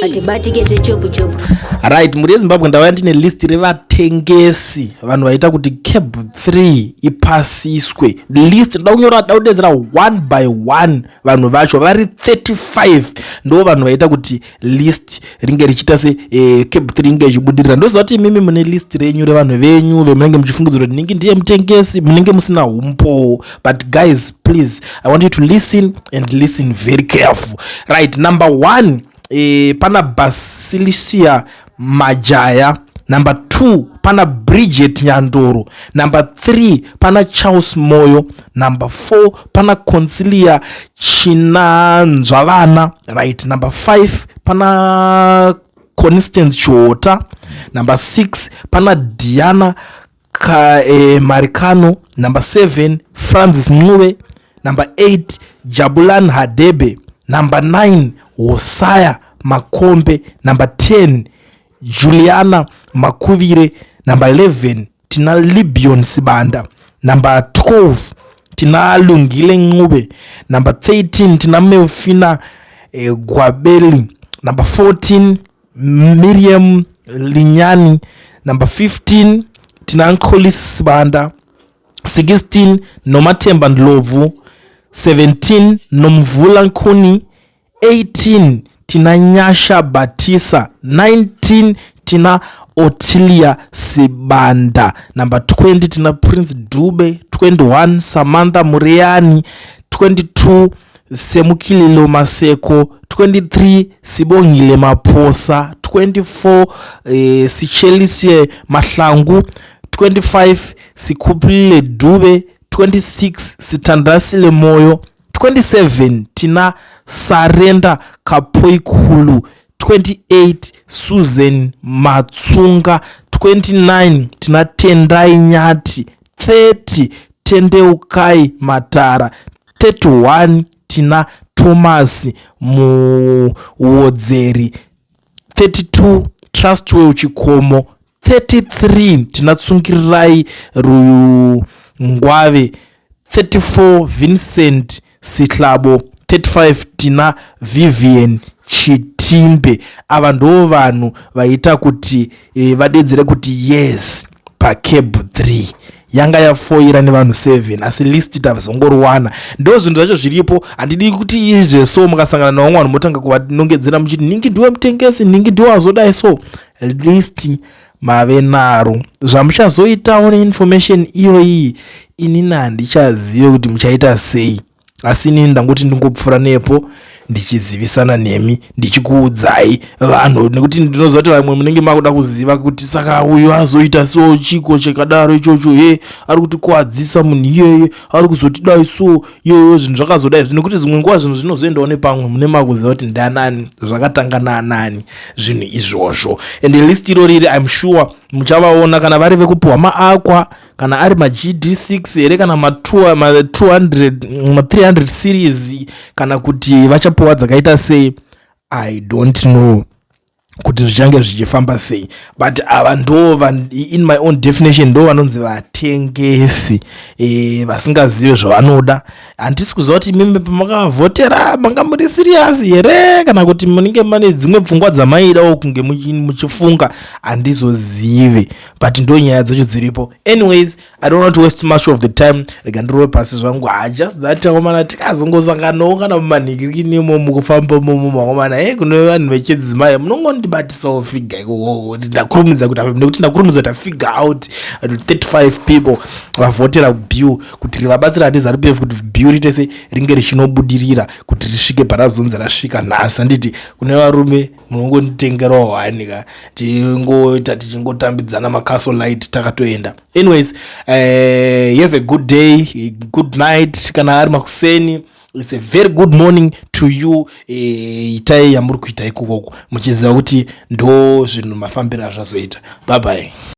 Atibatike zvechopu chopu. Right, muri Zimbabwe ndauya ndine list revatengesi vanhu vaita kuti CAB3 ipasiswe. List ndaunyora daudedzera one by one vanhu vacho vari 35 ndo vanhu vaita kuti list ringe richiita se CAB3 ringe ichibudirira. Ndozoti mimi mune list renyu revanhu venyu vemunenge muchifungidzira kuti ningi ndiye mutengesi munenge musina humpo. But guys, please, I want you to listen and listen very careful. Right, number 1, pana Basilisia Majaya. Number 2, pana Bridget Nyandoro. Number 3, pana Charles Moyo. Number 4, pana Consilia Chinanzwavana. Right, number 5, pana Constance Chota. Number 6, pana Diana Marikano. Number 7, Francis Mwe. Number 8, Jabulan Hadebe. Number 9, Hosaya Makombe. Number 10, Juliana Makuvire. Number 11, tina Libion Sibanda. Number 12, tina Lungile Ngube. Number 13, tina Meufina Gwabeli. Number 14, Miriam Linyani. Number 15, tina Nkolis Sibanda. 16, Nomatemba Ndlovu. 17, Nomvula Nkuni. 18, tina Nyasha Batisa. 19, tina Otilia Sibanda. Number 20, tina Prince Dube. 21, Samantha Muriani. 22, Semukililo Maseko. 23, Sibongile Maposa. 24, Sichelisie Mahlangu. 25, Sikupile Dube. 26, Sitandasile Moyo. 27, tina Sarenda Kapoikulu. 28, Susan Matsunga. 29, tina Tendai Nyati. 30, Tendeukai Matara. 31, tina Thomas Muwodzeri. 32, Trustwell Chikomo. 33, tina Tsungirirai Ngwave. 34, Vincent Sitlabo. 35, tina Vivian Chitimbe. Ava ndo vanhu vaita kuti vadedzere kuti yes pa CAB3 yanga yafoira nevanhu 7 asi list tavazongorwana. Ndo zvinhu zvacho zviripo. Handidi kuti izve so mukasangana navamwe vanhu motanga kuvanongedzera muchiti ningi ndiwe mutengesi, ningi ndiwe wazodai so. List mave naro. Zvamuchazoitawo neinformation iyoyi inini handichazive kuti muchaita sei. Asi inini ndangoti ndingopfura nepo ndichizivisana nemi ndichikuudzai vanhu nekuti ndinoziva kuti vamwe munenge makuda kuziva kuti saka uyu azoita so chiko chakadaro ichocho ari kuti kuadzisa munhu iyeye ari kuzotidai so iyoyo zvinhu zvakazodai nekuti zvimwe nguva zvinhu zvinozoendawo nepamwe mune makuziva kuti ndanani zvakatanga naanani zvinhu izvozvo. And list iroriri I'm sure muchavaona kana vari vekupuhwa maakwa kana ari maGD6 here kana ma300 series kana kuti vachapuhwa dzakaita sei I don't know kuti zvichange zvichifamba sei. But ava ndo in my own definition ndo vanonzi vatengesi vasingazive zvavanoda. Handisi kuziva kuti mimi pamakavhotera manga muri serious here kana kuti munenge mane dzimwe pfungwa dzamaidawo kunge muchifunga handizozive. But ndo nyaya dzacho dziripo. Anyways, I don't want to waste much of the time. Rega ndirove pasi zvangu. Just that wamana tikazongosanganawo kana mumanhikirikini mukufamba mumakomana kune vanhu vechidzimai munongondibatisawo figa ikoko ndakurumidza kuti ndakurumidza kuti figure out 35 people vavhotera bill kuti rivabatsira HZRPF kuti bill ritese ringe richinobudirira kuti risvike parazonzi rasvika nhasi. Handiti kune varume munongonditengerawo hwanika tingoita tichingotambidzana macastle light takatoenda. Anyways, have a good day, good night kana ari makuseni. It's a very good morning to you. Itai yamuri kuita ikoko muchiziva kuti ndo zvinhu mafambiro azvazoita. Bye bye.